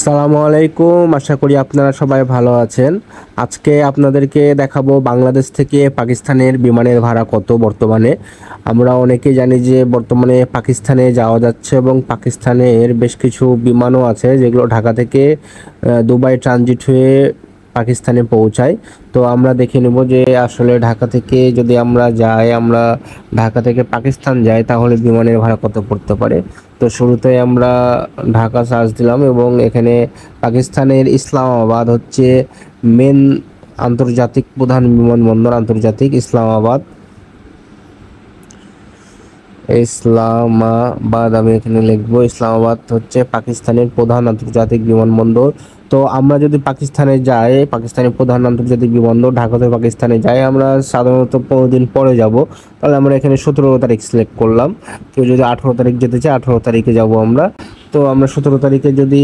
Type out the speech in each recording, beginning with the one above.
আসসালামু আলাইকুম, আশা করি আপনারা সবাই ভালো আছেন। আজকে আপনাদেরকে দেখাবো বাংলাদেশ থেকে পাকিস্তানের বিমানের ভাড়া কত বর্তমানে। আমরা অনেকেই জানি যে বর্তমানে পাকিস্তানে যাওয়া যাচ্ছে এবং পাকিস্তানের বেশ কিছু বিমানও আছে যেগুলো ঢাকা থেকে দুবাই ট্রানজিট হয়ে পাকিস্তানে পৌঁছায়। তো আমরা দেখে নেব যে আসলে ঢাকা থেকে যদি আমরা ঢাকা থেকে পাকিস্তান যাই তাহলে বিমানের ভাড়া কত পড়তে পারে। তো শুরুতে আমরা ঢাকা সার্চ দিলাম এবং এখানে পাকিস্তানের ইসলামাবাদ হচ্ছে মেন আন্তর্জাতিক প্রধান বিমানবন্দর, আন্তর্জাতিক ইসলামাবাদ আমি এখানে লিখবো। ইসলামাবাদ হচ্ছে পাকিস্তানের প্রধান আন্তর্জাতিক বিমানবন্দর। তো আমরা যদি পাকিস্তানে যাই, পাকিস্তানের প্রধান আন্তর্জাতিক বিমানবন্দর ঢাকা থেকে পাকিস্তানে যাই, আমরা সাধারণত 15 দিন পরে যাব। তাহলে আমরা এখানে 17 তারিখ সিলেক্ট করলাম। কেউ যদি 18 তারিখ যেতে চায় 18 তারিখে যাব আমরা। তো আমরা 17 তারিখে যদি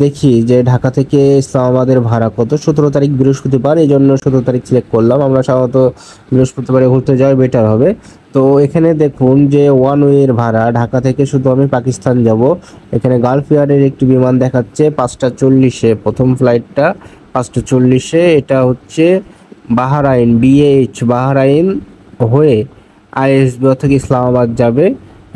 দেখি যে ঢাকা থেকে ইসলামাবাদের ভাড়া কত, 17 তারিখ বৃহস্পতিবার, এই জন্য 17 তারিখ সিলেক্ট করলাম। আমরা সাধারণত বৃহস্পতিবারে ঘুরতে যাওয়া বেটার হবে। তো এখানে দেখুন যে ওয়ান ওয়ের ভাড়া ঢাকা থেকে শুধু আমি পাকিস্তান যাব, এখানে গালফ এয়ারের একটি বিমান দেখাচ্ছে 5টা 40-এ, প্রথম ফ্লাইটটা 5টা 40-এ। এটা হচ্ছে বাহরাইন, বাহরাইন হয়ে আইএসবি থেকে ইসলামাবাদ যাবে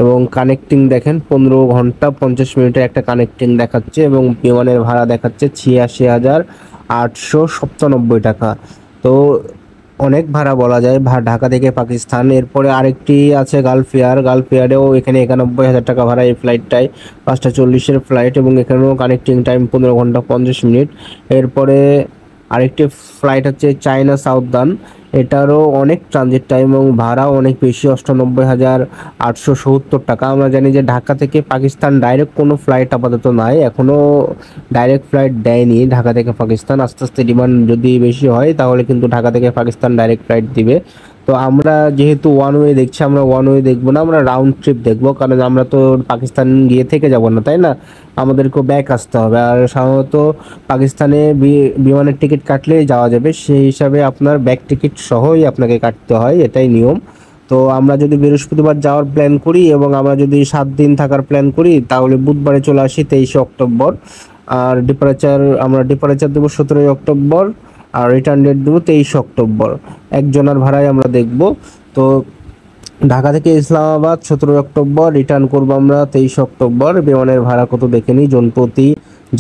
এবং কানেক্টিং দেখেন 15 ঘন্টা 50 মিনিটের একটা কানেক্টিং দেখাচ্ছে এবং বিমানের ভাড়া দেখাচ্ছে 86,897 টাকা। তো অনেক ভাড়া বলা যায় ঢাকা থেকে পাকিস্তান। এরপরে আরেকটি আছে গালফ এয়ারেও এখানে 91,000 টাকা ভাড়া এই ফ্লাইটটায়, 5টা 40-এর ফ্লাইট এবং এখানেও কানেক্টিং টাইম 15 ঘন্টা 50 মিনিট। এরপরে আরেকটি ফ্লাইট হচ্ছে চায়না সাউদার্ন, এটারও অনেক ট্রানজিট টাইম এবং ভাড়াও অনেক বেশি, 98,870 টাকা। আমরা জানি যে ঢাকা থেকে পাকিস্তান ডাইরেক্ট কোনো ফ্লাইট আপাতত নাই, এখনও ডাইরেক্ট ফ্লাইট দেয়নি ঢাকা থেকে পাকিস্তান। আস্তে আস্তে ডিমান্ড যদি বেশি হয় তাহলে কিন্তু ঢাকা থেকে পাকিস্তান ডাইরেক্ট ফ্লাইট দিবে। তো আমরা যেহেতু ওয়ান ওয়ে দেখছি, আমরা ওয়ান ওয়ে দেখবো না, আমরা রাউন্ড ট্রিপ দেখবো, কারণ আমরা তো পাকিস্তান গিয়ে থেকে যাব না, তাই না? আমাদেরকেও ব্যাক আসতে হবে। আর সাধারণত পাকিস্তানে বিমানের টিকিট কাটলেই যাওয়া যাবে, সেই হিসাবে আপনার ব্যাক টিকিট সহই আপনাকে কাটতে হয়, এটাই নিয়ম। তো আমরা যদি বৃহস্পতিবার যাওয়ার প্ল্যান করি এবং আমরা যদি 7 দিন থাকার প্ল্যান করি তাহলে বুধবারে চলে আসি 23শে অক্টোবর। আর আমরা ডিপারেচার দেবো 17ই অক্টোবর আর রিটার্ন ডেট দেবো 23শে অক্টোবর। একজনের ভাড়ায় আমরা দেখব। তো ঢাকা থেকে ইসলামাবাদ 17 অক্টোবর, রিটার্ন করবো আমরা 23শে অক্টোবর। বিমানের ভাড়া কত দেখে নিই, জনপ্রতি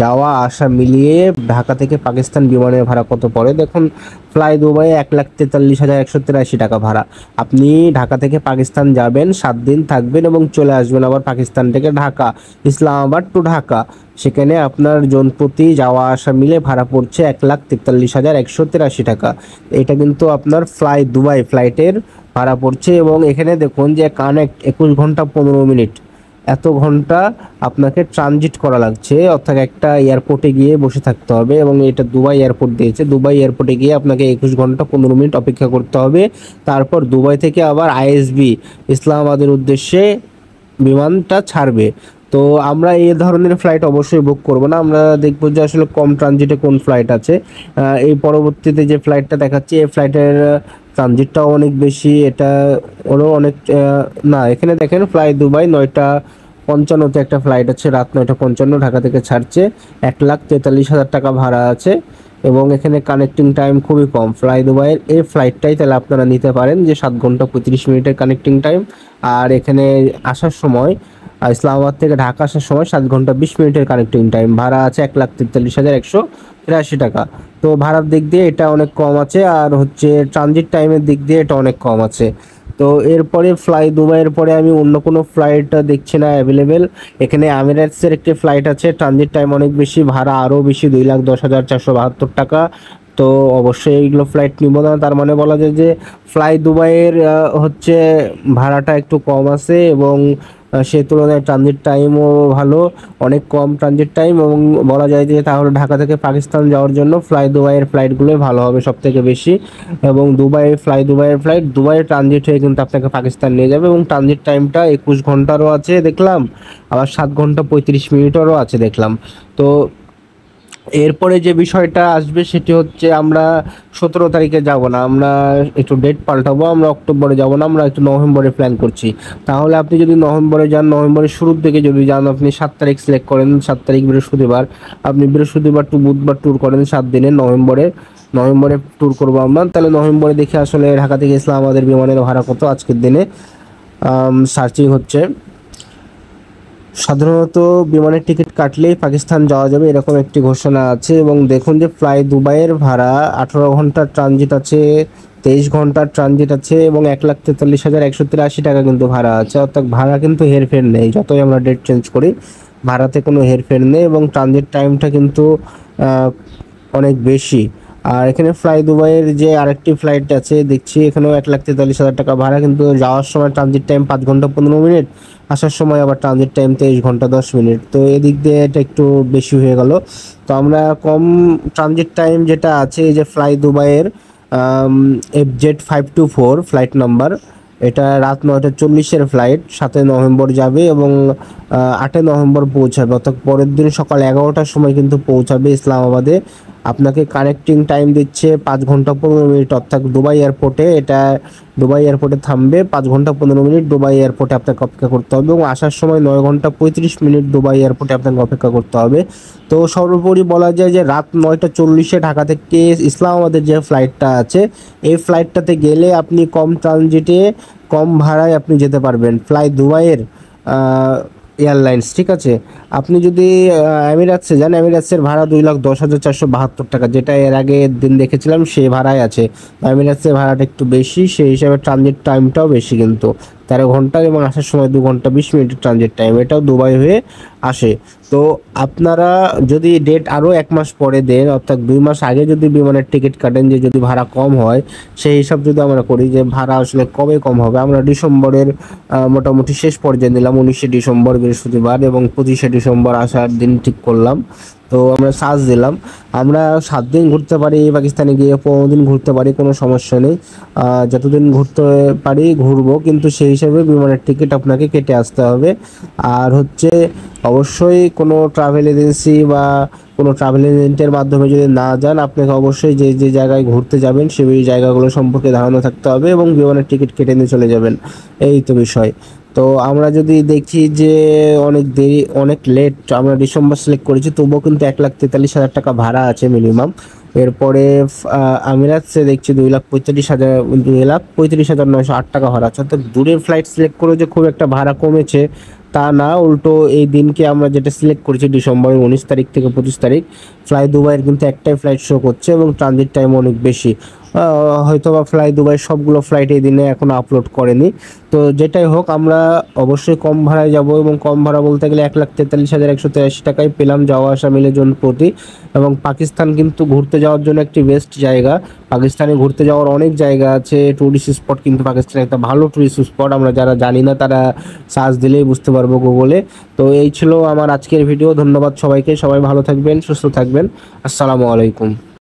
যাওয়া আসা মিলিয়ে ঢাকা থেকে পাকিস্তান বিমানের ভাড়া কত পড়ে। দেখুন, ফ্লাই দুবাই 1,43,183 টাকা ভাড়া। আপনি ঢাকা থেকে পাকিস্তান যাবেন, 7 দিন থাকবেন এবং চলে আসবেন আবার পাকিস্তান থেকে ঢাকা, ইসলামাবাদ টু ঢাকা। সেখানে আপনার জনপ্রতি যাওয়া আসা মিলে ভাড়া পড়ছে 1,43,183 টাকা। এটা কিন্তু আপনার ফ্লাই দুবাই ফ্লাইটের ভাড়া পড়ছে। এবং এখানে দেখুন যে কানেক্ট 21 ঘন্টা 15 মিনিট, এত ঘন্টা আপনাকে ট্রানজিট করা লাগছে, অর্থাৎ একটা এয়ারপোর্টে গিয়ে বসে থাকতে হবে এবং এটা দুবাই এয়ারপোর্ট দিয়েছে। দুবাই এয়ারপোর্টে গিয়ে আপনাকে 21 ঘন্টা 15 মিনিট অপেক্ষা করতে হবে। তারপর দুবাই থেকে আবার আইএসবি ইসলামাবাদের উদ্দেশ্যে বিমানটা ছাড়বে। তো আমরা এই ধরনের ফ্লাইট অবশ্যই বুক করব না, আমরা দেখব যে আসলে কম ট্রানজিটে কোন ফ্লাইট আছে। এই পরবর্তীতে যে ফ্লাইটটা দেখাচ্ছি এই ফ্লাইটের ট্রানজিটটাও অনেক বেশি, এটা ওরও অনেক না। এখানে দেখেন ফ্লাই দুবাই 9:55-তে একটা ফ্লাইট আছে, রাত 9:55 ঢাকা থেকে ছাড়ছে, 1,43,000 টাকা ভাড়া আছে এবং এখানে কানেক্টিং টাইম খুবই কম। ফ্লাই দুবাইয়ের এই ফ্লাইটটাই তাহলে আপনারা নিতে পারেন, যে 7 ঘন্টা 35 মিনিটের কানেক্টিং টাইম। আর এখানে আসার সময় ইসলামাবাদ থেকে ঢাকা আসার সময় 7 ঘন্টা 20 মিনিটের কানেক্টিং টাইম, ভাড়া আছে 1,43,183 টাকা। তো ভাড়ার দিক দিয়ে এটা অনেক কম আছে, আর হচ্ছে ট্রানজিট টাইমের দিক দিয়ে এটা অনেক কম আছে। তো এরপরে ফ্লাই দুবাইয়ের পরে আমি অন্য কোনো ফ্লাইট দেখছি না অ্যাভেলেবেল। এখানে আমিরাটসের একটি ফ্লাইট আছে, ট্রানজিট টাইম অনেক বেশি, ভাড়া আরও বেশি, 2,10,472 টাকা। তো অবশ্যই এইগুলো ফ্লাইট নিব না। তার মানে বলা যায় যে ফ্লাই দুবাইয়ের হচ্ছে ভাড়াটা একটু কম আছে এবং সে তুলনায় ট্রানজিট টাইমও ভালো, অনেক কম ট্রানজিট টাইম। এবং বলা যায় যে তাহলে ঢাকা থেকে পাকিস্তান যাওয়ার জন্য ফ্লাই দুবাইয়ের ফ্লাইটগুলোই ভালো হবে সব থেকে বেশি। এবং দুবাইয়ের ফ্লাইট দুবাইয়ের ট্রানজিট হয়ে কিন্তু আপনাকে পাকিস্তান নিয়ে যাবে এবং ট্রানজিট টাইমটা 21 ঘন্টারও আছে দেখলাম, আবার 7 ঘন্টা 35 মিনিটেরও আছে দেখলাম। তো এরপরে যে বিষয়টা আসবে সেটি হচ্ছে আমরা 17 তারিখে যাব না, আমরা একটু ডেট পাল্টাবো, আমরা অক্টোবরে যাব না, আমরা একটু নভেম্বরে প্ল্যান করছি। তাহলে আপনি যদি নভেম্বরে যান, নভেম্বরের শুরুর দিকে যদি যান, আপনি 7 তারিখ সিলেক্ট করেন, 7 তারিখ বৃহস্পতিবার, আপনি বৃহস্পতিবার টু বুধবার ট্যুর করেন 7 দিনের নভেম্বরে ট্যুর করবো আমরা। তাহলে নভেম্বরে দেখি আসলে ঢাকা থেকে ইসলামাবাদের বিমানের ভাড়া কত আজকের দিনে। সার্চিং হচ্ছে। সাধারণত বিমানের টিকিট কাটলেই পাকিস্তান যাওয়া যাবে এরকম একটি ঘোষণা আছে, এবং দেখুন যে ফ্লাই দুবাইয়ের ভাড়া 18 ঘন্টার ট্রানজিট আছে, 23 ঘন্টার ট্রানজিট আছে, এবং 1,43,183 টাকা কিন্তু ভাড়া আছে। অর্থাৎ ভাড়া কিন্তু হেরফের নেই, যতই আমরা ডেট চেঞ্জ করি ভাড়াতে কোনো হেরফের নেই, এবং ট্রানজিট টাইমটা কিন্তু অনেক বেশি। আর এখানে ফ্লাই দুবাইয়ের যে আরেকটি ফ্লাইট আছে দেখছি, এখানেও 1,43,000 টাকা ভাড়া, কিন্তু যাওয়ার সময় ট্রানজিট টাইম 5 ঘন্টা 15 মিনিট, আসার সময় আবার ট্রানজিট টাইম 23 ঘন্টা 10 মিনিট। তো এদিক দিয়ে এটা একটু বেশি হয়ে গেল। তো আমরা কম ট্রানজিট টাইম যেটা আছে, এই যে ফ্লাই দুবাইয়ের FZ524 ফ্লাইট নাম্বার, এটা রাত 9টা 40-এর ফ্লাইট, 7 নভেম্বর যাবে এবং 8 নভেম্বর পৌঁছাবে, অর্থাৎ পরের দিন সকাল 11টার সময় কিন্তু পৌঁছাবে ইসলামাবাদে। আপনাকে কানেক্টিং টাইম দিচ্ছে 5 ঘন্টা 15 মিনিট, অর্থাৎ দুবাই এয়ারপোর্টে, এটা দুবাই এয়ারপোর্টে থামবে, 5 ঘন্টা 15 মিনিট দুবাই এয়ারপোর্টে আপনাকে অপেক্ষা করতে হবে, এবং আসার সময় 9 ঘন্টা 35 মিনিট দুবাই এয়ারপোর্টে আপনাকে অপেক্ষা করতে হবে। তো সর্বোপরি বলা যায় যে রাত 9টা 40-এ ঢাকা থেকে ইসলামাবাদের যে ফ্লাইটটা আছে, এই ফ্লাইটটাতে গেলে আপনি কম ট্রানজিটে কম ভাড়ায় আপনি যেতে পারবেন ফ্লাই দুবাইয়ের এয়ারলাইন্স। ঠিক আছে, আপনি যদি এমিরেটসে যান, এমিরেটসের ভাড়া 2,10,472 টাকা, যেটা এর আগে দিন দেখেছিলাম সেই ভাড়ায় আছে। এমিরেটসের ভাড়াটা একটু বেশি, সেই হিসাবে ট্রানজিট টাইমটাও বেশি কিন্তু 13 ঘন্টার, এবং আসার সময় 2 ঘন্টা 20 মিনিটের ট্রানজিট টাইম, এটাও দুবাই হয়ে আসে। তো আপনারা যদি ডেট আরও 1 মাস পরে দেন, অর্থাৎ 2 মাস আগে যদি বিমানের টিকিট কাটেন, যে যদি ভাড়া কম হয়, সেই হিসাব যদি আমরা করি যে ভাড়া আসলে কবে কম হবে, আমরা ডিসেম্বরের মোটামুটি শেষ পর্যায়ে নিলাম, 19শে ডিসেম্বর বৃহস্পতিবার, এবং 25শে ডিসেম্বর আসার দিন ঠিক করলাম। তো আমরা সার্চ দিলাম, আমরা 7 দিন ঘুরতে পারি পাকিস্তানে গিয়ে, 15 দিন ঘুরতে পারি, কোনো সমস্যা নেই। যতদিন ঘুরতে পারি ঘুরবো, কিন্তু সেই হিসাবে বিমানের টিকিট আপনাকে কেটে আসতে হবে। আর হচ্ছে অবশ্যই কোনো ট্রাভেল এজেন্সি বা কোনো ট্রাভেল এজেন্টের মাধ্যমে যদি না যান, আপনাকে অবশ্যই যে যে জায়গায় ঘুরতে যাবেন সেই জায়গাগুলো সম্পর্কে ধারণা থাকতে হবে, এবং বিমানের টিকিট কেটে নিয়ে চলে যাবেন। এই তো বিষয়। তো আমরা যদি দেখি যে অনেক দেরি, অনেক লেট, আমরা ডিসেম্বর সিলেক্ট করেছি, তবুও কিন্তু 1,43,000 টাকা ভাড়া আছে মিনিমাম। এরপরে আমিরাতসে দেখছি 2,35,908 টাকা ভাড়া আছে। অর্থাৎ দূরের ফ্লাইট সিলেক্ট করে যে খুব একটা ভাড়া কমেছে তা না, উল্টো এই দিনকে আমরা যেটা সিলেক্ট করেছি ডিসেম্বরের 19 তারিখ থেকে 25 তারিখ, ফ্লাই দুবাইয়ের কিন্তু একটাই ফ্লাইট শো করছে, এবং ট্রানজিট টাইম অনেক বেশি। হয়তো বা ফ্লাই দুবাই সবগুলো ফ্লাইট এই দিনে এখনও আপলোড করেনি। তো যেটাই হোক, আমরা অবশ্যই কম ভাড়ায় যাব, এবং কম ভাড়া বলতে গেলে 1,43,183 টাকায় পেলাম যাওয়া আসা মিলে জন প্রতি। এবং পাকিস্তান কিন্তু ঘুরতে যাওয়ার জন্য একটি বেস্ট জায়গা। পাকিস্তানে ঘুরতে যাওয়ার অনেক জায়গা আছে, টুরিস্ট স্পট কিন্তু পাকিস্তানে একটা ভালো টুরিস্ট স্পট, আমরা যারা জানি না তারা সার্চ দিলেই বুঝতে পারবো গুগলে। তো এই ছিল আমার আজকের ভিডিও। ধন্যবাদ সবাইকে, সবাই ভালো থাকবেন, সুস্থ থাকবেন। আসসালামু আলাইকুম।